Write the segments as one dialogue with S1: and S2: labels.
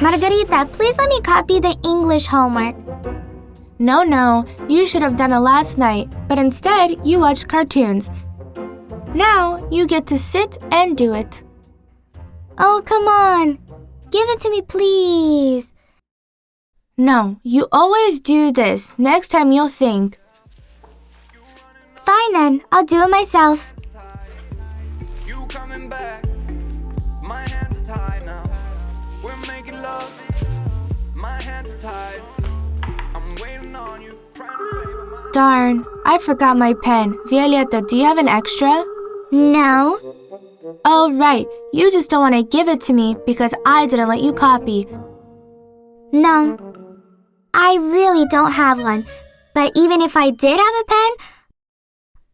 S1: Margarita, please let me copy the English homework.
S2: No, you should have done it last night, but instead you watched cartoons. Now you get to sit and do it.
S1: Oh, come on. Give it to me, please.
S2: No, you always do this. Next time you'll think.
S1: Fine then, I'll do it myself.
S3: You coming back? My hands are tied now. We're making love. My hands are tied. I'm waiting on you.
S2: Darn, I forgot my pen. Violeta, do you have an extra?
S1: No.
S2: Oh, right. You just don't want to give it to me because I didn't let you copy.
S1: No. I really don't have one. But even if I did have a pen,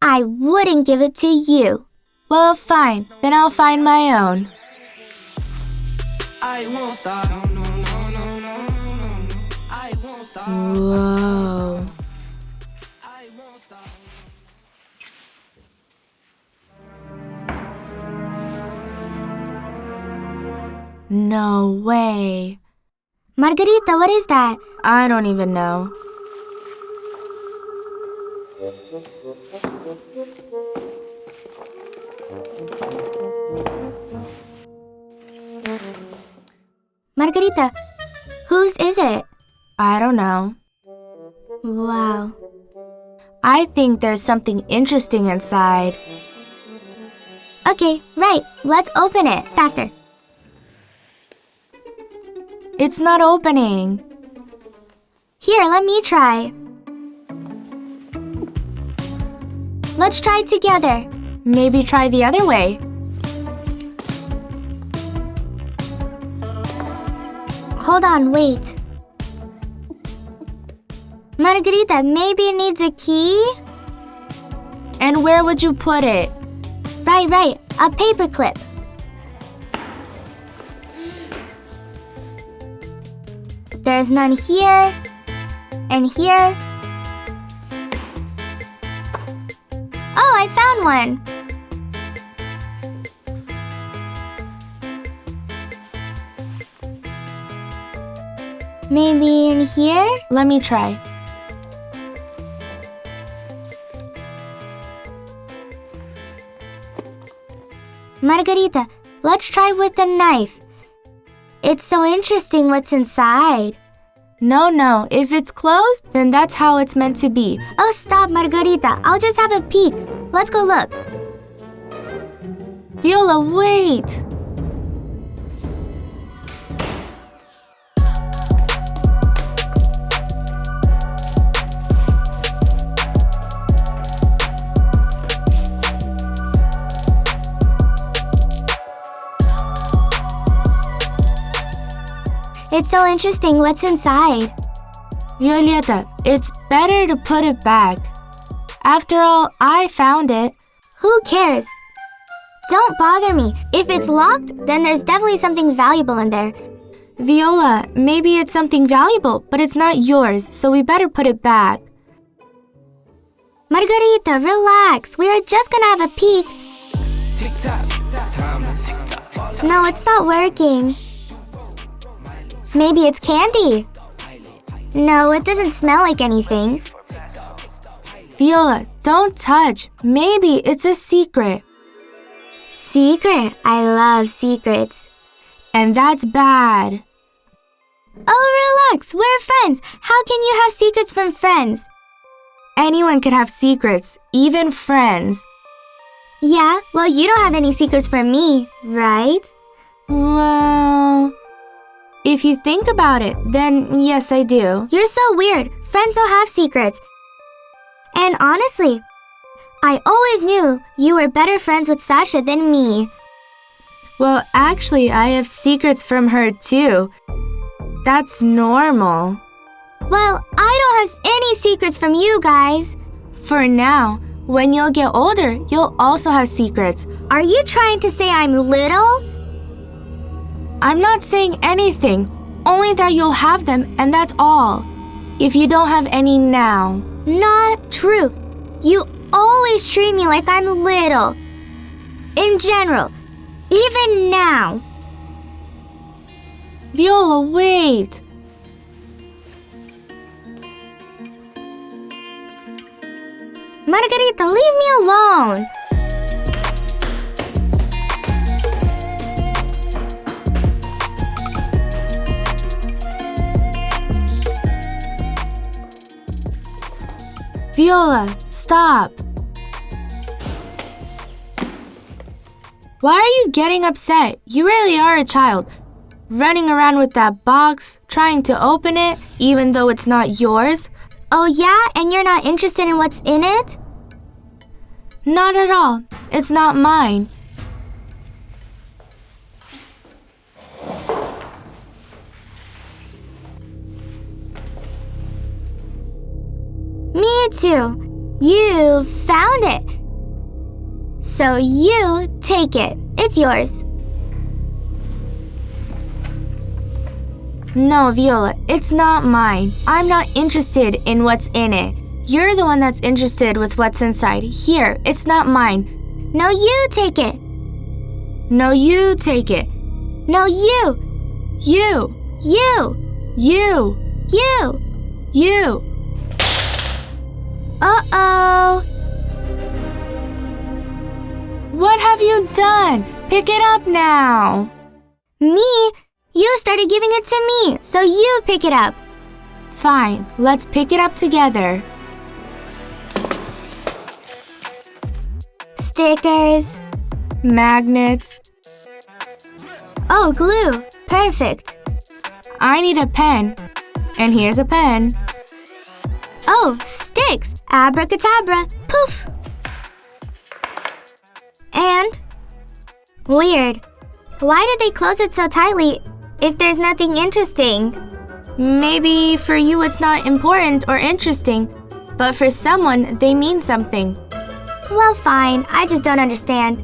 S1: I wouldn't give it to you.
S2: Well, fine. Then I'll find my own.
S3: I won't stop. No. I won't stop.
S2: Whoa.
S3: I won't stop.
S2: No way.
S1: Margarita, what is that?
S2: I don't even know.
S1: Margarita, whose is it?
S2: I don't know.
S1: Wow.
S2: I think there's something interesting inside.
S1: Okay, right. Let's open it. Faster.
S2: It's not opening.
S1: Here, let me try. Let's try together.
S2: Maybe try the other way.
S1: Hold on, wait. Margarita, maybe it needs a key?
S2: And where would you put it?
S1: Right. A paper clip. There's none here. And here. Oh, I found one. Maybe in here?
S2: Let me try.
S1: Margarita, let's try with the knife. It's so interesting what's inside.
S2: No. If it's closed, then that's how it's meant to be.
S1: Oh, stop, Margarita. I'll just have a peek. Let's go look.
S2: Viola, wait.
S1: It's so interesting what's inside.
S2: Violeta, it's better to put it back. After all, I found it.
S1: Who cares? Don't bother me. If it's locked, then there's definitely something valuable in there.
S2: Viola, maybe it's something valuable, but it's not yours, so we better put it back.
S1: Margarita, relax. We are just gonna have a peek. No, it's not working. Maybe it's candy. No, it doesn't smell like anything.
S2: Viola, don't touch. Maybe it's a secret.
S1: Secret? I love secrets.
S2: And that's bad.
S1: Oh, relax. We're friends. How can you have secrets from friends?
S2: Anyone can have secrets, even friends.
S1: Yeah, well, you don't have any secrets from me, right?
S2: Well, if you think about it, then yes, I do.
S1: You're so weird. Friends don't have secrets. And honestly, I always knew you were better friends with Sasha than me.
S2: Well, actually, I have secrets from her too. That's normal.
S1: Well, I don't have any secrets from you guys.
S2: For now, when you'll get older, you'll also have secrets.
S1: Are you trying to say I'm little?
S2: I'm not saying anything, only that you'll have them and that's all. If you don't have any now.
S1: Not true. You always treat me like I'm little. In general, even now.
S2: Viola, wait!
S1: Margarita, leave me alone!
S2: Viola, stop! Why are you getting upset? You really are a child. Running around with that box, trying to open it, even though it's not yours.
S1: Oh yeah? And you're not interested in what's in it?
S2: Not at all. It's not mine.
S1: Me too. You found it. So you take it. It's yours.
S2: No, Viola, it's not mine. I'm not interested in what's in it. You're the one that's interested with what's inside. Here, it's not mine.
S1: No, you take it.
S2: No, you take it.
S1: No, you.
S2: You.
S1: You.
S2: You.
S1: You.
S2: You.
S1: Uh-oh.
S2: What have you done? Pick it up now.
S1: Me? You started giving it to me, so you pick it up.
S2: Fine, let's pick it up together.
S1: Stickers.
S2: Magnets.
S1: Oh, glue. Perfect.
S2: I need a pen. And here's a pen.
S1: Oh, sticks. Abracadabra. Poof. And? Weird. Why did they close it so tightly if there's nothing interesting?
S2: Maybe for you it's not important or interesting, but for someone they mean something.
S1: Well, fine. I just don't understand.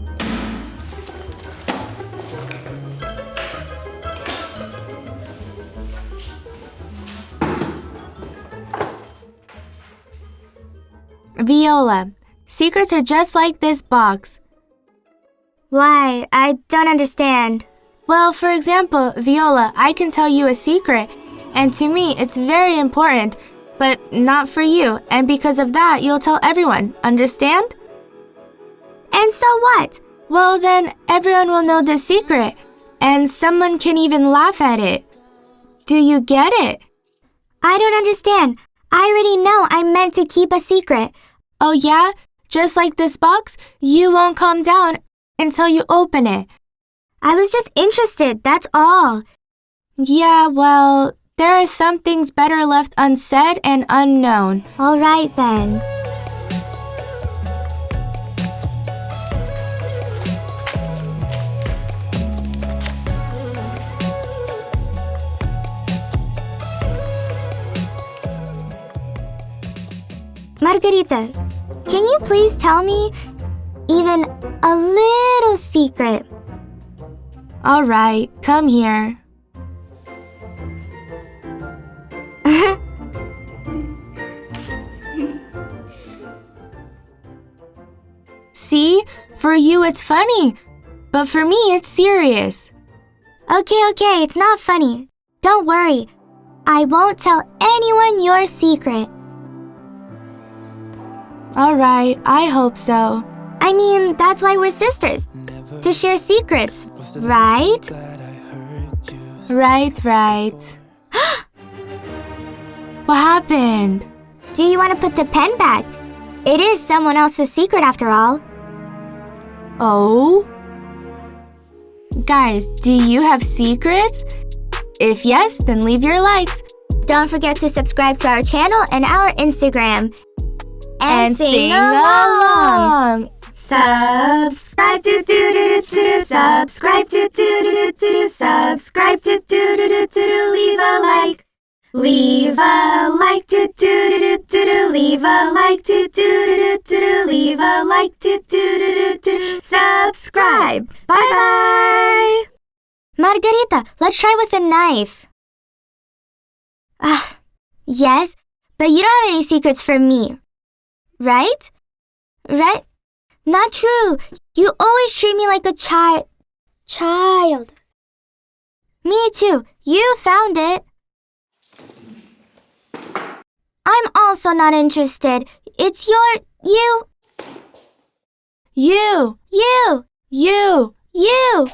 S2: Viola, secrets are just like this box.
S1: Why? I don't understand.
S2: Well, for example, Viola, I can tell you a secret, and to me it's very important, but not for you, and because of that you'll tell everyone, understand?
S1: And so what?
S2: Well, then everyone will know the secret, and someone can even laugh at it. Do you get it?
S1: I don't understand. I already know I'm meant to keep a secret.
S2: Oh yeah? Just like this box, you won't calm down until you open it.
S1: I was just interested, that's all.
S2: Yeah, well, there are some things better left unsaid and unknown.
S1: All right then. Margarita, can you please tell me even a little secret?
S2: All right, come here. See? For you it's funny, but for me it's serious.
S1: Okay, it's not funny. Don't worry. I won't tell anyone your secret.
S2: All right, I hope so.
S1: I mean, that's why we're sisters. To share secrets, right?
S2: Right. What happened?
S1: Do you want to put the pen back? It is someone else's secret after all.
S2: Oh? Guys, do you have secrets? If yes, then leave your likes.
S1: Don't forget to subscribe to our channel and our Instagram.
S2: And sing along. Subscribe to subscribe to subscribe to leave a like. Leave a like leave a like leave a like subscribe. Bye.
S1: Margarita, let's try with a knife. Yes, but you don't have any secrets for me. Right? Right? Not true. You always treat me like a child. Me too. You found it. I'm also not interested. It's you.
S2: You.
S1: You.
S2: You.
S1: You.